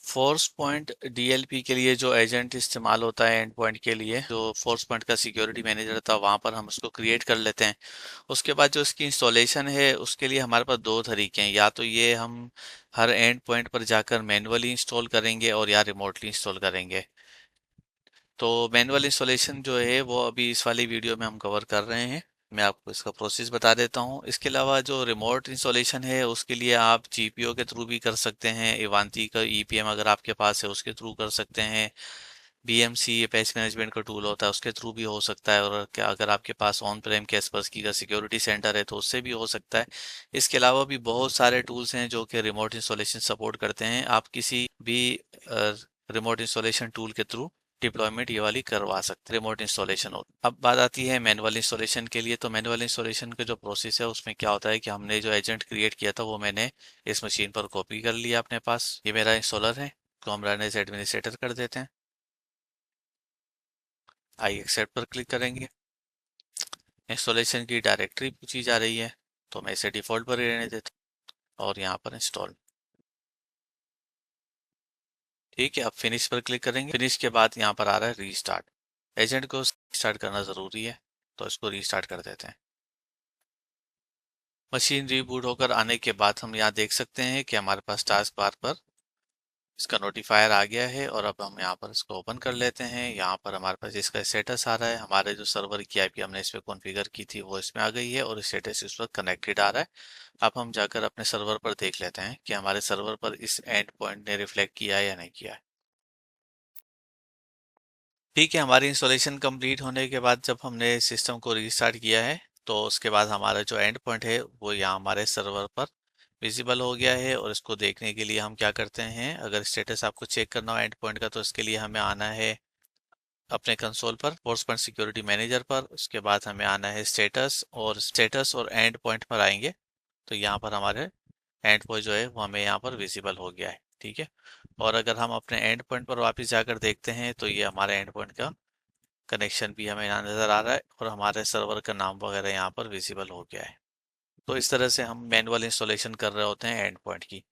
Force point DLP के लिए जो एजेंट इस्तेमाल होता है एंड पॉइंट के लिए, जो फोर्स पॉइंट का सिक्योरिटी मैनेजर था, वहां पर हम उसको क्रिएट कर लेते हैं। उसके बाद जो इसकी इंस्टॉलेशन है उसके लिए हमारे पास दो तरीके हैं, या तो ये हम हर एंड पॉइंट पर जाकर मैनुअली इंस्टॉल करेंगे और या रिमोटली इंस्टॉल करेंगे। तो मैनुअल इंस्टॉलेशन जो है वो अभी इस वाली वीडियो में हम कवर कर रहे हैं। मैं आपको इसका प्रोसेस बता देता हूँ। इसके अलावा जो रिमोट इंस्टॉलेशन है उसके लिए आप जीपीओ के थ्रू भी कर सकते हैं। इवांती का ईपीएम अगर आपके पास है उसके थ्रू कर सकते हैं। बीएमसी ये पैच मैनेजमेंट का टूल होता है उसके थ्रू भी हो सकता है। और अगर आपके पास ऑन प्रेम कैस्पर्सकी का सिक्योरिटी सेंटर है तो उससे भी हो सकता है। इसके अलावा भी बहुत सारे टूल्स हैं जो कि रिमोट इंस्टॉलेशन सपोर्ट करते हैं। आप किसी भी रिमोट इंस्टॉलेशन टूल के थ्रू डिप्लॉयमेंट ये वाली करवा सकते हैं। रिमोट इंस्टॉलेशन हो। अब बात आती है मैनुअल इंस्टॉलेशन के लिए। तो मैनुअल इंस्टॉलेशन का जो प्रोसेस है उसमें क्या होता है कि हमने जो एजेंट क्रिएट किया था वो मैंने इस मशीन पर कॉपी कर लिया अपने पास। ये मेरा इंस्टॉलर है तो हम रन एज एडमिनिस्ट्रेटर कर देते हैं। आई एक्सेप्ट पर क्लिक करेंगे। इंस्टॉलेशन की डायरेक्टरी पूछी जा रही है तो मैं इसे डिफॉल्ट पर ही रहने देता हूँ और यहाँ पर इंस्टॉल। ठीक है, अब फिनिश पर क्लिक करेंगे। फिनिश के बाद यहाँ पर आ रहा है रीस्टार्ट। एजेंट को स्टार्ट करना ज़रूरी है तो इसको रीस्टार्ट कर देते हैं। मशीन रीबूट होकर आने के बाद हम यहाँ देख सकते हैं कि हमारे पास टास्क बार पर इसका नोटिफायर आ गया है। और अब हम यहाँ पर इसको ओपन कर लेते हैं। यहाँ पर हमारे पास इसका स्टेटस आ रहा है। हमारे जो सर्वर की आईपी हमने इस पर कॉन्फ़िगर की थी वो इसमें आ गई है और स्टेटस इस पर कनेक्टेड आ रहा है। अब हम जाकर अपने सर्वर पर देख लेते हैं कि हमारे सर्वर पर इस एंड पॉइंट ने रिफ्लेक्ट किया है या नहीं किया है। ठीक है, हमारी इंस्टॉलेशन कंप्लीट होने के बाद जब हमने सिस्टम को रीस्टार्ट किया है तो उसके बाद हमारा जो एंड पॉइंट है वो यहाँ हमारे सर्वर पर विजिबल हो गया है। और इसको देखने के लिए हम क्या करते हैं, अगर स्टेटस आपको चेक करना हो एंड पॉइंट का तो इसके लिए हमें आना है अपने कंसोल पर, फोर्स पॉइंट सिक्योरिटी मैनेजर पर। उसके बाद हमें आना है स्टेटस और एंड पॉइंट पर आएंगे तो यहाँ पर हमारे एंड पॉइंट जो है वो हमें यहाँ पर विजिबल हो गया है। ठीक है, और अगर हम अपने एंड पॉइंट पर वापस जाकर देखते हैं तो ये हमारे एंड पॉइंट का कनेक्शन भी हमें यहाँ नज़र आ रहा है और हमारे सर्वर का नाम वगैरह यहाँ पर विजिबल हो गया है। तो इस तरह से हम मैनुअल इंस्टॉलेशन कर रहे होते हैं एंड पॉइंट की।